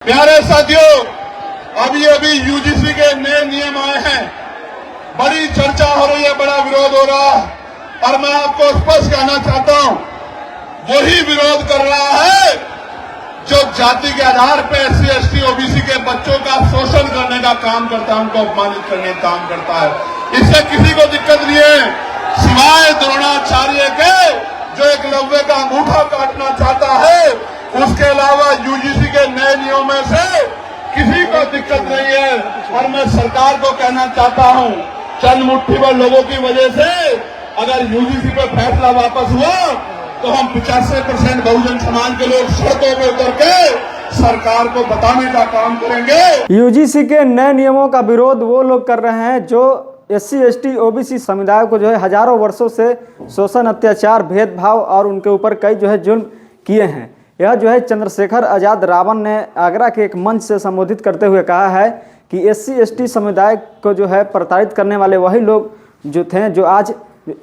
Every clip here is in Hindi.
प्यारे साथियों, अभी अभी यूजीसी के नए नियम आए हैं। बड़ी चर्चा हो रही है, बड़ा विरोध हो रहा है, और मैं आपको स्पष्ट कहना चाहता हूं, वही विरोध कर रहा है जो जाति के आधार पर एससी, एसटी, ओबीसी के बच्चों का शोषण करने का काम करता है, उनको अपमानित करने का काम करता है। इससे किसी को दिक्कत नहीं है, सिवाय द्रोणाचार्य के जो एकलव्य का अंगूठा काटना चाहता है। उसके अलावा यूजीसी के नए नियमों में से किसी को दिक्कत नहीं है। और मैं सरकार को कहना चाहता हूं, चंद मुट्ठी भर लोगों की वजह से अगर यूजीसी पर फैसला वापस हुआ तो हम 85% बहुजन समाज के लोग सड़कों में उतर के सरकार को बताने का काम करेंगे। यूजीसी के नए नियमों का विरोध वो लोग कर रहे हैं जो एससी, एसटी, ओबीसी समुदाय को जो है हजारों वर्षों से शोषण, अत्याचार, भेदभाव और उनके ऊपर कई जो है जुल्म किए हैं। यह जो है चंद्रशेखर आज़ाद रावण ने आगरा के एक मंच से संबोधित करते हुए कहा है कि एससी, एसटी समुदाय को जो है प्रताड़ित करने वाले वही लोग जो थे जो आज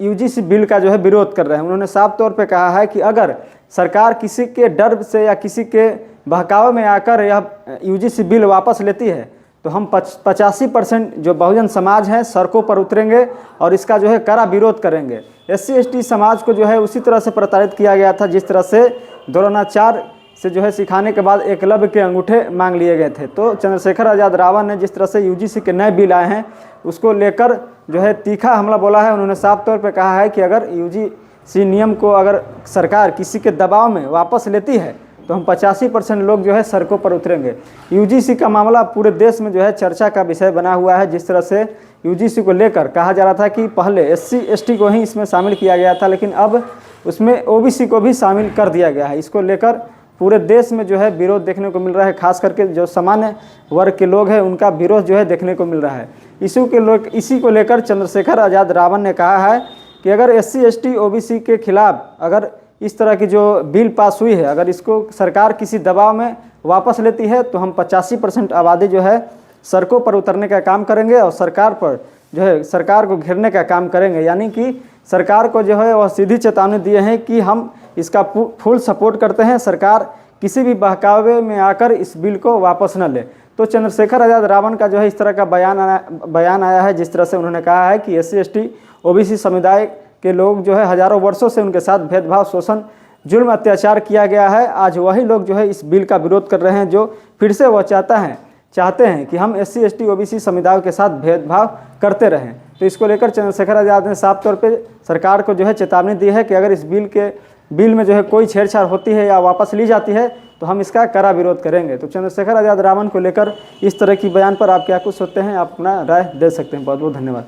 यूजीसी बिल का जो है विरोध कर रहे हैं। उन्होंने साफ तौर पे कहा है कि अगर सरकार किसी के डर से या किसी के बहकावे में आकर यह यूजीसी बिल वापस लेती है तो हम 85% जो बहुजन समाज है सड़कों पर उतरेंगे और इसका जो है कड़ा विरोध करेंगे। एससी, एसटी समाज को जो है उसी तरह से प्रताड़ित किया गया था जिस तरह से द्रोणाचार्य से जो है सिखाने के बाद एकलव्य के अंगूठे मांग लिए गए थे। तो चंद्रशेखर आज़ाद रावण ने जिस तरह से यूजीसी के नए बिल आए हैं उसको लेकर जो है तीखा हमला बोला है। उन्होंने साफ तौर पे कहा है कि अगर यूजीसी नियम को अगर सरकार किसी के दबाव में वापस लेती है तो हम 85% लोग जो है सड़कों पर उतरेंगे। यूजीसी का मामला पूरे देश में जो है चर्चा का विषय बना हुआ है। जिस तरह से यूजीसी को लेकर कहा जा रहा था कि पहले एससी, एसटी को ही इसमें शामिल किया गया था, लेकिन अब उसमें ओबीसी को भी शामिल कर दिया गया है। इसको लेकर पूरे देश में जो है विरोध देखने को मिल रहा है। खास करके जो सामान्य वर्ग के लोग हैं उनका विरोध जो है देखने को मिल रहा है। इसी को लेकर चंद्रशेखर आज़ाद रावण ने कहा है कि अगर एससी, एसटी, ओबीसी के खिलाफ अगर इस तरह की जो बिल पास हुई है, अगर इसको सरकार किसी दबाव में वापस लेती है तो हम 85% आबादी जो है सड़कों पर उतरने का काम करेंगे और सरकार पर जो है सरकार को घेरने का काम करेंगे। यानी कि सरकार को जो है वह सीधी चेतावनी दिए हैं कि हम इसका फुल सपोर्ट करते हैं, सरकार किसी भी बहकावे में आकर इस बिल को वापस न ले। तो चंद्रशेखर आज़ाद रावण का जो है इस तरह का बयान आया है जिस तरह से उन्होंने कहा है कि एससी, एसटी, ओबीसी समुदाय के लोग जो है हजारों वर्षों से उनके साथ भेदभाव, शोषण, जुल्म, अत्याचार किया गया है। आज वही लोग जो है इस बिल का विरोध कर रहे हैं जो फिर से वह चाहते हैं कि हम एससी, एसटी, ओबीसी समुदायों के साथ भेदभाव करते रहें। तो इसको लेकर चंद्रशेखर आज़ाद ने साफ तौर पे सरकार को जो है चेतावनी दी है कि अगर इस बिल में जो है कोई छेड़छाड़ होती है या वापस ली जाती है तो हम इसका कड़ा विरोध करेंगे। तो चंद्रशेखर आज़ाद रावण को लेकर इस तरह की बयान पर आप क्या कुछ सोचते हैं, आप अपना राय दे सकते हैं। बहुत बहुत धन्यवाद।